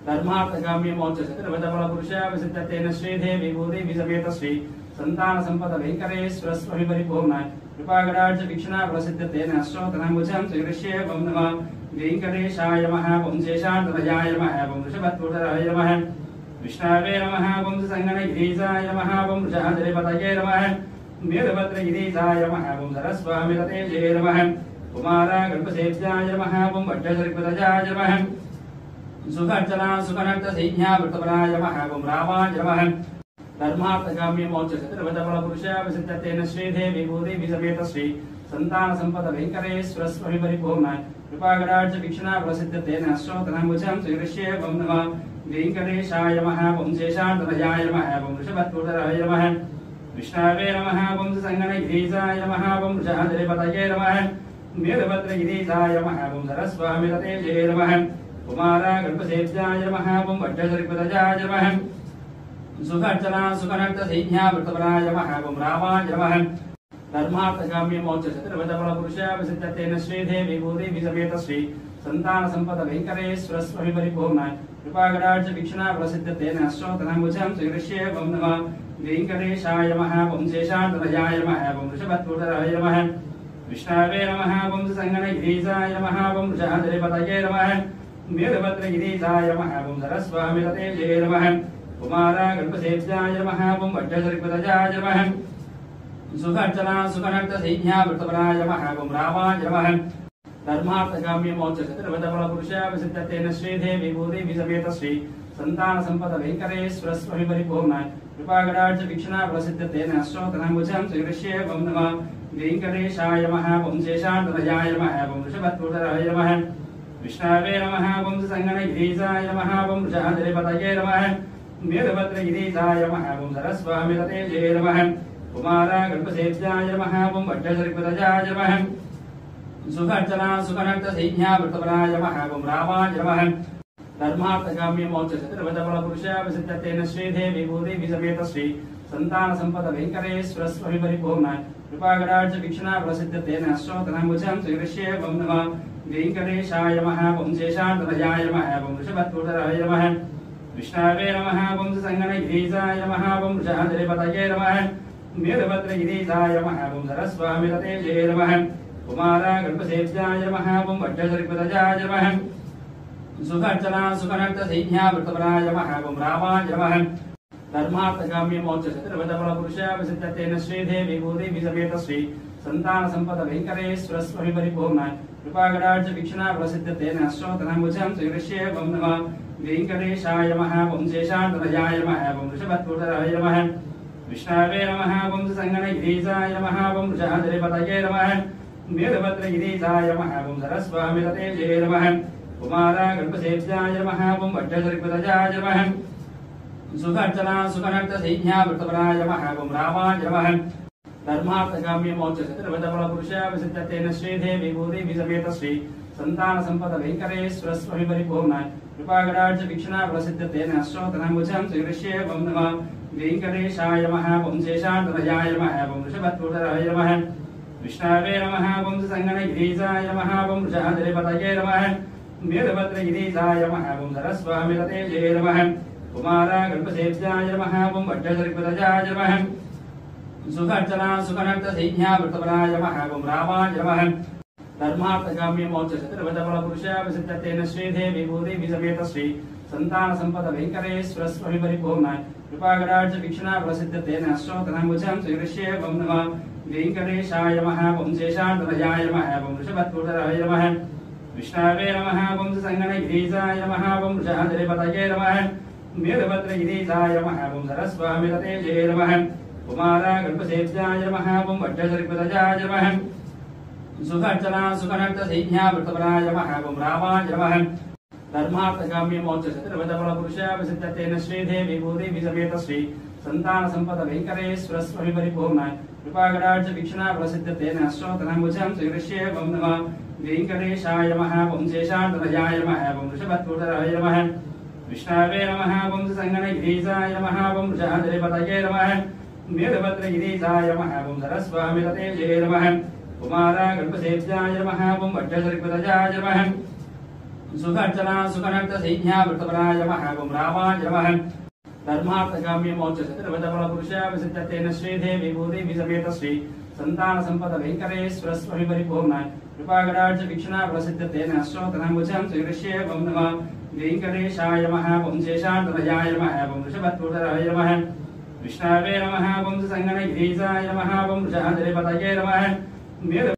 धर्मार्थकाम्य मोक्ष चतुर्विधफल पुरुषा विसिद्धतेन श्रीदेवी भूदेवी समेत श्री संतान संपद वेंकटेश्वर स्वामी परिपूर्णाय कृपागराज वीक्षणा प्रसिद्धतेन अश्रोतनामुजं श्रीकृष्ये वं नमः वेंकटेशाय नमः वं शेषान्तरयाय नमः वं वृषभत्वराय नमः विष्णवे नमः वं संगणगिरीशाय नमः वं वृषाद्रिपतये नमः वीरभद्रगिरीशाय नमः वं सरस्वामिततेजे नमः कुमारा गणपसेव्याय नमः वं वज्रसर्पदजाय नमः सुखर्चना सुखनक्त सैन्या वृतपराय नमः वं रामाय नमः धर्मार्थकाम्य मोक्ष चतुर्विधफल पुरुषा विसिद्धतेन श्रीदेवी भूदेवी समेत श्री संतान संपद वेंकटेश्वर स्वामी परिपूर्णाय कृपागराज वीक्षणा प्रसिद्धतेन अश्रोतनामुजं श्रीकृष्ये वं नमः वेंकटेशाय नमः वं शेषान्तरयाय नमः वं वृषभत्वराय नमः विष्णवे नमः वं संगणगिरीशाय नमः वं वृषाद्रिपतये नमः वीरभद्रगिरीशाय नमः वं सरस्वामिततेजे नमः कुमारा गणपसेव्याय नमः वं वज्रसर्पदजाय नमः सुखर्चना सुखनक्त सैन्या वृतपराय नमः वं रामाय नमः धर्मार्थकाम्य मोक्ष चतुर्विधफल पुरुषा विसिद्धतेन श्रीदेवी भूदेवी समेत श्री संतान संपद वेंकटेश्वर स्वामी परिपूर्णाय कृपागराज वीक्षणा प्रसिद्धतेन अश्रोतनामुजं श्रीकृष्ये वं नमः वेंकटेशाय नमः वं शेषान्तरयाय नमः वं वृषभत्वराय नमः विष्णवे नमः वं संगणगिरीशाय नमः वं वृषाद्रिपतये नमः वीरभद्रगिरीशाय नमः वं सरस्वामिततेजे नमः कुमारा गणपसेव्याय नमः वं वज्रसर्पदजाय नमः सुखर्चना सुखनक्त सैन्या वृतपराय नमः वं रामाय नमः धर्मार्थकाम्य मोक्ष चतुर्विधफल पुरुषा विसिद्धतेन श्रीदेवी भूदेवी समेत श्री संतान संपद वेंकटेश्वर स्वामी परिपूर्णाय कृपागराज वीक्षणा प्रसिद्धतेन अश्रोतनामुजं श्रीकृष्ये वं नमः वेंकटेशाय नमः वं शेषान्तरयाय नमः वं वृषभत्वराय नमः विष्णवे नमः वं संगणगिरीशाय नमः वं वृषाद्रिपतये नमः वीरभद्रगिरीशाय नमः वं सरस्वामिततेजे नमः कुमारा गणपसेव्याय नमः वं वज्रसर्पदजाय नमः सुखर्चना सुखनक्त सैन्या वृतपराय नमः वं रामाय नमः धर्मार्थकाम्य मोक्ष चतुर्विधफल पुरुषा विसिद्धतेन श्रीदेवी भूदेवी समेत श्री संतान संपद वेंकटेश्वर स्वामी परिपूर्णाय कृपागराज वीक्षणा प्रसिद्धतेन अश्रोतनामुजं श्रीकृष्ये वं नमः वेंकटेशाय नमः वं शेषान्तरयाय नमः वं वृषभत्वराय नमः विष्णवे नमः वं संगणगिरीशाय नमः वं वृषाद्रिपतये नमः वीरभद्रगिरीशाय नमः वं सरस्वामिततेजे नमः कुमारा गणपसेव्याय नमः वं वज्रसर्पदजाय नमः सुखर्चना सुखनक्त सैन्या वृतपराय नमः वं रामाय नमः धर्मार्थकाम्य मोक्ष चतुर्विधफल पुरुषा विसिद्धतेन श्रीदेवी भूदेवी समेत श्री संतान संपद वेंकटेश्वर स्वामी परिपूर्णाय कृपागराज वीक्षणा प्रसिद्धतेन अश्रोतनामुजं श्रीकृष्ये वं नमः वेंकटेशाय नमः वं शेषान्तरयाय नमः वं वृषभत्वराय नमः विष्णवे नमः वं संगणगिरीशाय नमः वं वृषाद्रिपतये नमः वीरभद्रगिरीशाय नमः वं सरस्वामिततेजे नमः कुमारा गणपसेव्याय नमः वं वज्रसर्पदजाय नमः सुखर्चना सुखनक्त सैन्या वृतपराय नमः वं रामाय नमः धर्मार्थकाम्य मोक्ष चतुर्विधफल पुरुषा विसिद्धतेन श्रीदेवी भूदेवी समेत श्री संतान संपद वेंकटेश्वर स्वामी परिपूर्णाय कृपागराज वीक्षणा प्रसिद्धतेन अश्रोतनामुजं श्रीकृष्ये वं नमः वेंकटेशाय नमः वं शेषान्तरयाय नमः वं वृषभत्वराय नमः विष्णवे नमः वं संगणगिरीशाय नमः वं वृषाद्रिपतये नमः वीरभद्रगिरीशाय नमः वं सरस्वामिततेजे नमः कुमारा गणपसेव्याय नमः वं वज्रसर्पदजाय नमः सुखर्चना सुखनक्त सैन्या वृतपराय नमः वं रामाय नमः धर्मार्थकाम्य मोक्ष चतुर्विधफल पुरुषा विसिद्धतेन श्रीदेवी भूदेवी समेत श्री संतान संपद वेंकटेश्वर स्वामी परिपूर्णाय कृपागराज वीक्षणा प्रसिद्धतेन अश्रोतनामुजं श्रीकृष्ये वं नमः वेंकटेशाय नमः वं शेषान्तरयाय नमः वं वृषभत्वराय नमः विष्णवे नमः वं संगणगिरीशाय नमः वं वृषाद्रिपतये नमः वीरभद्रगिरीशाय नमः वं सरस्वामिततेजे नमः कुमारा गणपसेव्याय नमः वं वज्रसर्पदजाय नमः सुखर्चना सुखनक्त सैन्या वृतपराय नमः वं रामाय नमः धर्मार्थकाम्य मोक्ष चतुर्विधफल पुरुषा विसिद्धतेन श्रीदेवी भूदेवी समेत श्री संतान संपद वेंकटेश्वर स्वामी परिपूर्णाय कृपागराज वीक्षणा प्रसिद्धतेन अश्रोतनामुजं श्रीकृष्ये वं नमः वेंकटेशाय नमः वं शेषान्तरयाय नमः वं वृषभत्वराय नमः विष्णवे नमः वं संगणगिरीशाय नमः वं वृषाद्रिपतये नमः वीरभद्रगिरीशाय नमः वं सरस्वामिततेजे नमः कुमारा गणपसेव्याय नमः वं वज्रसर्पदजाय नमः सुखर्चना सुखनक्त सैन्या वृतपराय नमः ओम रामाय नमः धर्मार्थकाम्य मोक्ष चतुर्विधफल पुरुषाय विसिद्धतेन श्रीदेवी भूदेवी समेत श्री संतान संपद वेंकटेश्वर स्वामी परिपूर्णाय कृपाकटाक्ष वीक्षणा प्रसिद्धतेन अश्वतनामुजं श्रीकृष्ये ओम नमः वेंकटेशाय नमः ओम शेषान्तनयाय नमः ओम वृषभत्वराय नमः विष्णवे नमः ओम संगणगिरीशाय नमः ओम वृषाधरिपतये नमः